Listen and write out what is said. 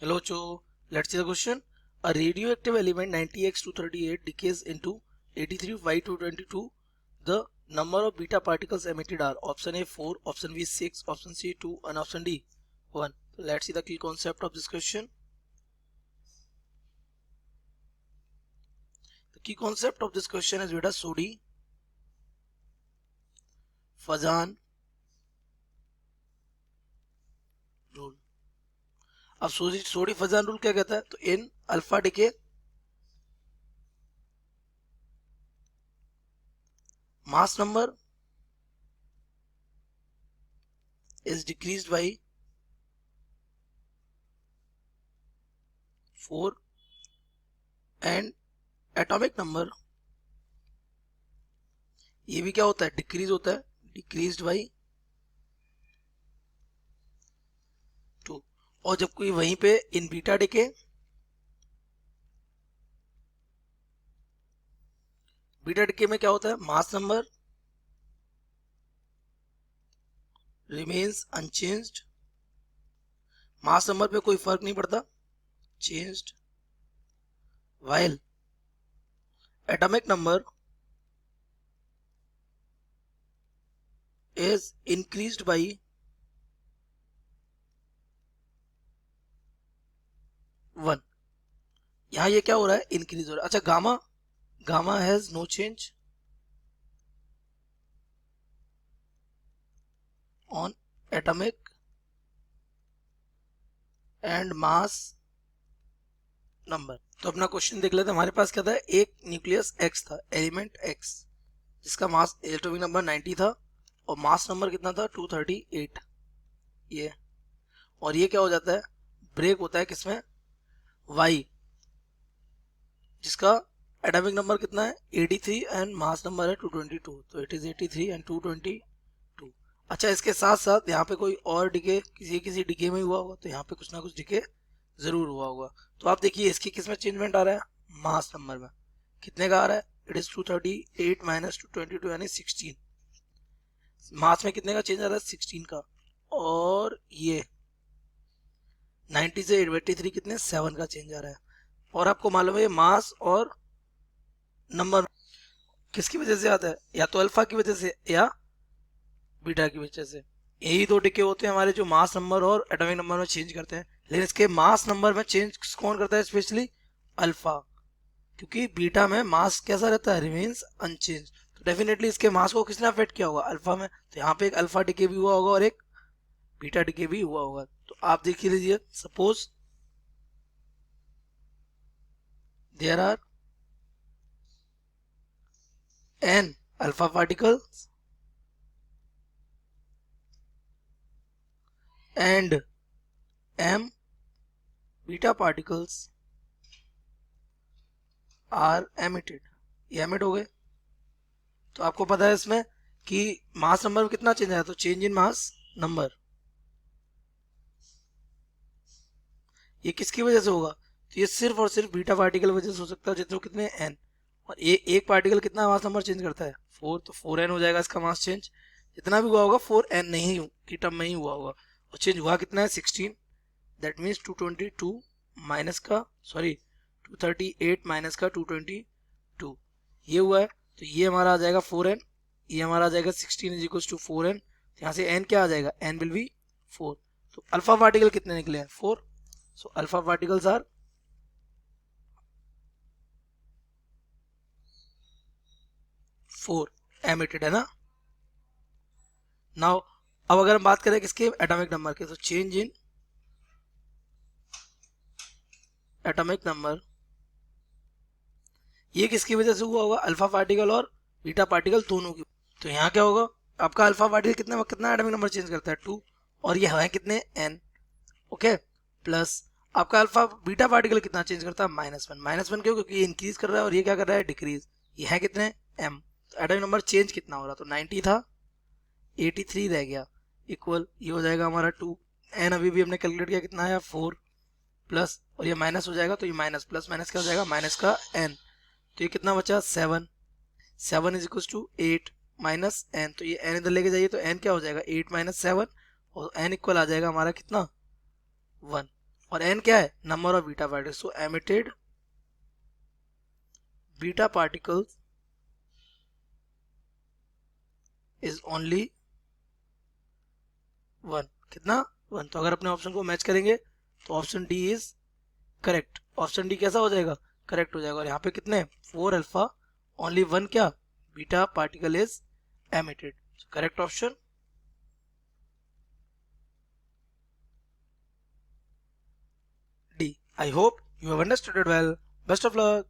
Hello, Cho. Let's see the question. A radioactive element 90x238 decays into 83y222. The number of beta particles emitted are option A 4, option B 6, option C 2, and option D 1. Let's see the key concept of this question. The key concept of this question is beta Sodi, Fazan rule. अब सोडी Fazan rule क्या कहता है? तो in alpha decay mass number is decreased by 4 and atomic number ये भी क्या होता है? डिक्रीज होता है, डिक्रीज्ड बाई 2। और जब कोई वहीं पे इन बीटा डिके में क्या होता है? Mass number remains unchanged, mass number पे कोई फर्क नहीं पड़ता, changed, while atomic number is increased by 1। यहां ये क्या हो रहा है? इंक्रीज हो रहा है। अच्छा, gamma has no change on atomic and mass number. तो अपना क्वेश्चन देख लेते हैं। हमारे पास क्या था? एक न्यूक्लियस एक्स था, एलिमेंट एक्स, जिसका मास एटॉमिक नंबर 90 था और मास नंबर कितना था? 238। ये और ये क्या हो जाता है? ब्रेक होता है किसमें? वाई, जिसका एटॉमिक नंबर कितना है? 83 एंड मास नंबर है 222। तो इट इज 83 एंड 222। अच्छा, इसके साथ साथ यहाँ पे कोई और डिके किसी डिके में हुआ होगा, तो यहाँ पे कुछ ना कुछ डिके जरूर हुआ होगा। तो आप देखिए इसकी किसमें चेंजमेंट आ रहा है? मास नंबर में। कितने का आ रहा है? इट इज 238 माइनस 222 यानी 16। मास में कितने का चेंज आ रहा है? 16 का। और ये 90 से 83 कितने? 7 का चेंज आ रहा है। और आपको मालूम है मास और नंबर किसकी वजह से आता है? या तो अल्फा की वजह से या बीटा की वजह से। यही दो डिके होते हैं हमारे जो मास नंबर और एटॉमिक नंबर में चेंज करते हैं। लेकिन इसके मास नंबर में चेंज कौन करता है? स्पेशली अल्फा, क्योंकि बीटा में मास कैसा रहता है? Remains unchange. तो डेफिनेटली इसके मास को किसने अफेक्ट किया होगा? अल्फा में। तो यहाँ पे एक अल्फा डिके भी हुआ होगा और एक बीटा डिके भी हुआ होगा। तो आप देख लीजिए, suppose there are n alpha particles and m beta particles are emitted। ये एमिट हो गए। तो आपको पता है इसमें कि मास नंबर में कितना चेंज आया? तो चेंज इन मास नंबर ये किसकी वजह से होगा? तो ये सिर्फ और सिर्फ बीटा पार्टिकल वजह से हो सकता है, जितने कितने n। और ये एक पार्टिकल कितना मास नंबर चेंज करता है? 4। तो 4n हो जाएगा इसका मास चेंज। जितना भी हुआ होगा 4n नहीं की टर्म में ही हुआ होगा। और चेंज हुआ कितना है? 16। दैट मीन्स 222 माइनस का 238 माइनस का 222 ये हुआ है। तो ये हमारा आ जाएगा 4n, ये हमारा आ जाएगा 16 इज इक्वल टू 4n। तो यहाँ से n क्या आ जाएगा? n will be 4। तो अल्फा पार्टिकल कितने निकले हैं? 4। So alpha particles are 4 emitted, है ना। नाउ अब अगर हम बात करें किसके? एटॉमिक नंबर के। तो चेंज इन एटॉमिक नंबर ये किसकी वजह से हुआ होगा? अल्फा पार्टिकल और बीटा पार्टिकल दोनों की। तो यहाँ क्या होगा? आपका अल्फा पार्टिकल कितना एटॉमिक नंबर चेंज करता है? 2। और ये है कितने? n। ओके, प्लस आपका अल्फा बीटा पार्टिकल कितना चेंज करता है? -1। -1 क्यों? क्योंकि ये इंक्रीज कर रहा है और ये क्या कर रहा है? डिक्रीज। ये है कितने? m। तो एटॉमिक नंबर चेंज कितना हो रहा? तो 90 था, 83 रह गया, इक्वल ये हो जाएगा हमारा 2। n अभी भी हमने कैलकुलेट किया, कितना है? 4 प्लस, और ये माइनस हो जाएगा, तो ये माइनस प्लस माइनस क्या हो जाएगा? माइनस का n। तो ये कितना बचा? 7। 7 is equal to 8 minus n। तो ये n इधर लेके जाइए, तो n क्या हो जाएगा? 8 माइनस 7, और n इक्वल आ जाएगा हमारा कितना? 1। और n क्या है, number of beta particles. So emitted beta particles is only 1। कितना, 1। तो अगर अपने ऑप्शन को मैच करेंगे तो option D is correct. Option D कैसा हो जाएगा, करेक्ट हो जाएगा। और यहाँ पे कितने, 4 अल्फा, ओनली 1 क्या, beta particle is emitted. Correct option D. I hope you have understood it well. Best of luck.